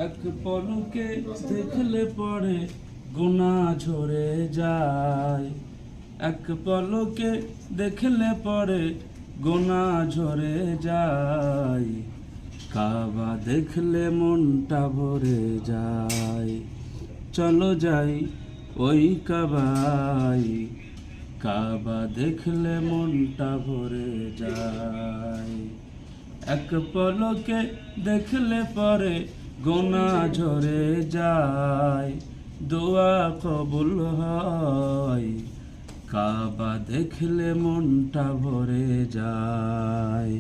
এক পলকে দেখলে পরে গুনাহ ঝরে যায়। এক পলকে দেখলে পরে গুনাহ ঝরে যায়। কাবা দেখলে মনটা ভরে যায়। চলো যাই ওই কাবায়, কাবা দেখলে মনটা ভরে যায়। এক পলকে দেখলে পরে গুনাহ ঝরে যায়, দোয়া কবুল হয়। কাবা দেখলে মনটা ভরে যায়,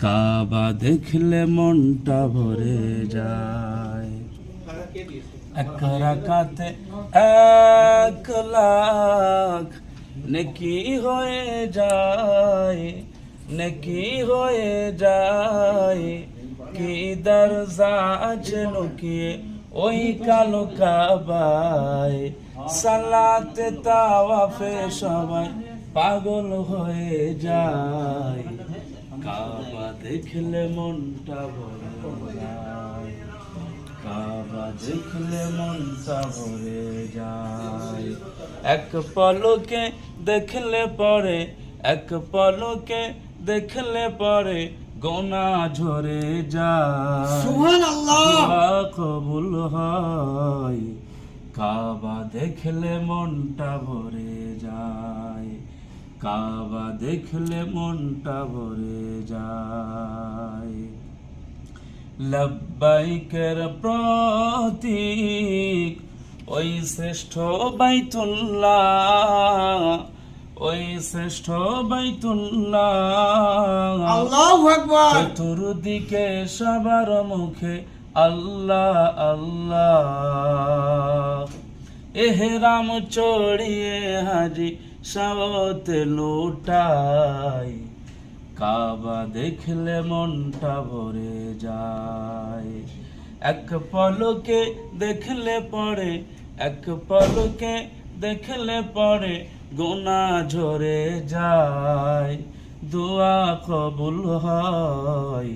কাবা দেখলে মনটা ভরে যায়। এক রাকাতে 1,00,000 নেকি হয়ে যায়, নেকি হয়ে যায়। কি দরজা আছে লুকিয়ে ওই কালো কাবায়, সালাতে তাওয়াফে সবাই পাগল হয়ে যায়। কাবা দেখলে মনটা ভরে যায়, কাবা দেখলে মনটা ভরে যায়। এক পলকে দেখলে পরে, এক পলকে দেখলে পরে গুনাহ ঝরে যায়, সুবহানাল্লাহ, দোয়া কবুল হয়। কাবা দেখলে মনটা ভরে যায়, কাবা দেখলে মনটা ভরে যায়। লব্বাইকের প্রতীক ওই শ্রেষ্ঠ বাইতুল্লাহ, ওই শ্রেষ্ঠ বাইতুল্লাহ। আল্লাহু আকবার। চতুর্দিকে সবার মুখে আল্লাহ আল্লাহ। এহরাম চড়িয়ে হাজি সাওয়াত লুটায়, কাবা দেখলে মনটা ভরে যায়। এক পলকে দেখলে পরে, এক পলকে দেখলে পরে গুনাহ ঝরে যায়, দোয়া কবুল হয়।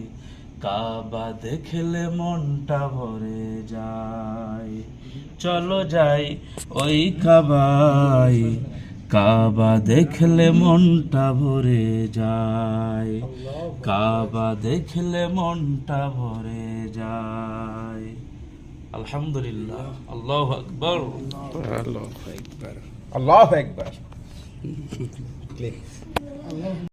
কাবা দেখলে মনটা ভরে যায়। চলো যাই ওই কাবায়, কাবা দেখলে মনটা ভরে যায়, কাবা দেখলে মনটা ভরে যায়। আলহামদুলিল্লাহ, আল্লাহু আকবার, আল্লাহু আকবার, আল্লাহু আকবার।